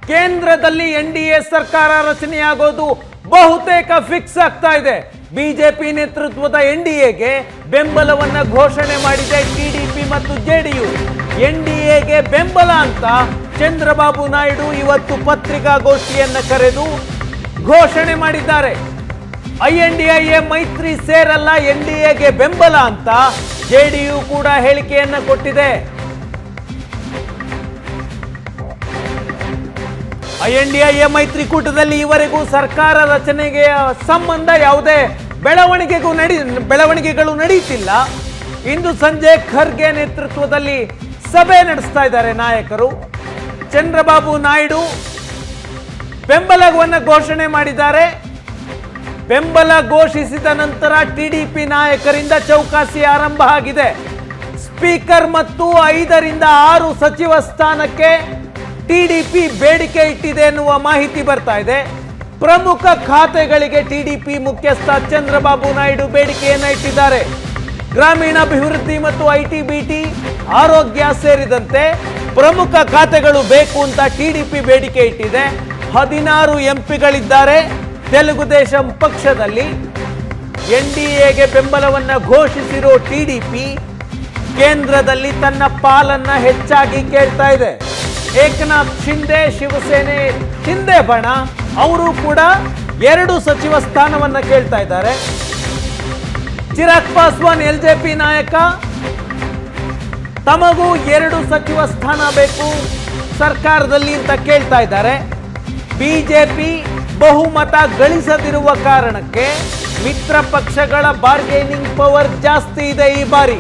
ಕೇಂದ್ರದಲ್ಲಿ NDA ಸರ್ಕಾರ ರಚನೆಯಾಗೋದು ಬಹುತೇಕ ಫಿಕ್ಸ್ ಆಗ್ತಾ ಇದೆ. ಬಿಜೆಪಿ ನೇತೃತ್ವದ NDAಗೆ ಬೆಂಬಲವನ್ನ ಘೋಷಣೆ ಮಾಡಿದೆ ಟಿಡಿಪಿ ಮತ್ತು JDU. NDAಗೆ ಬೆಂಬಲ ಅಂತ ಚಂದ್ರಬಾಬು ನಾಯ್ಡು ಇವತ್ತು ಪತ್ರಿಕಾಗೋಷ್ಠಿಯನ್ನ ಕರೆದು ಘೋಷಣೆ ಮಾಡಿದ್ದಾರೆ. INDA ಮೈತ್ರಿ ಸೇರಲ್ಲ, NDAಗೆ ಬೆಂಬಲ ಅಂತ JDU ಕೂಡ ಹೇಳಿಕೆಯನ್ನ ಕೊಟ್ಟಿದೆ. INDA ಮೈತ್ರಿಕೂಟದಲ್ಲಿ ಈವರೆಗೂ ಸರ್ಕಾರ ರಚನೆಗೆ ಸಂಬಂಧ ಯಾವುದೇ ಬೆಳವಣಿಗೆಗಳು ನಡೆಯುತ್ತಿಲ್ಲ. ಇಂದು ಸಂಜೆ ಖರ್ಗೆ ನೇತೃತ್ವದಲ್ಲಿ ಸಭೆ ನಡೆಸ್ತಾ ಇದ್ದಾರೆ ನಾಯಕರು. ಚಂದ್ರಬಾಬು ನಾಯ್ಡು ಬೆಂಬಲವನ್ನು ಘೋಷಣೆ ಮಾಡಿದ್ದಾರೆ. ಬೆಂಬಲ ಘೋಷಿಸಿದ ನಂತರ TDP ನಾಯಕರಿಂದ ಚೌಕಾಸಿ ಆರಂಭ ಆಗಿದೆ. ಸ್ಪೀಕರ್ ಮತ್ತು 5 ರಿಂದ 6 ಸಚಿವ ಸ್ಥಾನಕ್ಕೆ TDP ಬೇಡಿಕೆ ಇಟ್ಟಿದೆ ಎನ್ನುವ ಮಾಹಿತಿ ಬರ್ತಾ ಇದೆ. ಪ್ರಮುಖ ಖಾತೆಗಳಿಗೆ TDP ಮುಖ್ಯಸ್ಥ ಚಂದ್ರಬಾಬು ನಾಯ್ಡು ಬೇಡಿಕೆಯನ್ನ ಇಟ್ಟಿದ್ದಾರೆ. ಗ್ರಾಮೀಣಾಭಿವೃದ್ಧಿ ಮತ್ತು IT/BT, ಆರೋಗ್ಯ ಸೇರಿದಂತೆ ಪ್ರಮುಖ ಖಾತೆಗಳು ಬೇಕು ಅಂತ TDP ಬೇಡಿಕೆ ಇಟ್ಟಿದೆ. 16 MPಗಳಿದ್ದಾರೆ ತೆಲುಗು ದೇಶಂ ಪಕ್ಷದಲ್ಲಿ. NDAಗೆ ಬೆಂಬಲವನ್ನ ಘೋಷಿಸಿರೋ TDP ಕೇಂದ್ರದಲ್ಲಿ ತನ್ನ ಪಾಲನ್ನ ಹೆಚ್ಚಾಗಿ ಕೇಳ್ತಾ ಇದೆ. ಏಕನಾಥ್ ಶಿಂದೆ, ಶಿವಸೇನೆ ಶಿಂದೆ ಬಣ, ಅವರು ಕೂಡ 2 ಸಚಿವ ಸ್ಥಾನವನ್ನ ಕೇಳ್ತಾ ಇದ್ದಾರೆ. ಚಿರಾಗ್ ಪಾಸ್ವಾನ್ LJP ನಾಯಕ, ತಮಗೂ 2 ಸಚಿವ ಸ್ಥಾನ ಬೇಕು ಸರ್ಕಾರದಲ್ಲಿ ಅಂತ ಕೇಳ್ತಾ ಇದ್ದಾರೆ. ಬಿಜೆಪಿ ಬಹುಮತ ಗಳಿಸದಿರುವ ಕಾರಣಕ್ಕೆ ಮಿತ್ರ ಪಕ್ಷಗಳ ಬಾರ್ಗೇನಿಂಗ್ ಪವರ್ ಜಾಸ್ತಿ ಇದೆ ಈ ಬಾರಿ.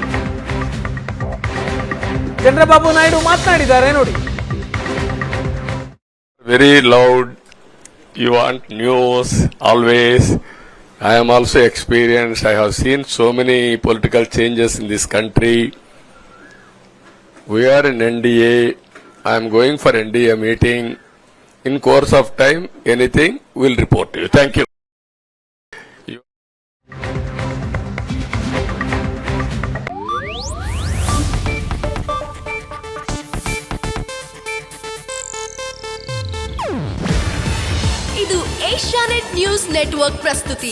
ಚಂದ್ರಬಾಬು ನಾಯ್ಡು ಮಾತನಾಡಿದ್ದಾರೆ ನೋಡಿ. Very loud, you want news always. I am also experienced. I have seen so many political changes in this country. We are in NDA. I am going for NDA meeting. In course of time, anything we'll report to you. Thank you. ಇದು Asianet news network ಪ್ರಸ್ತುತಿ.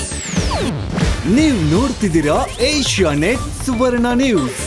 ನೀವು ನೋಡ್ತಿದ್ದೀರಾ Asianet ಸುವರ್ಣ news.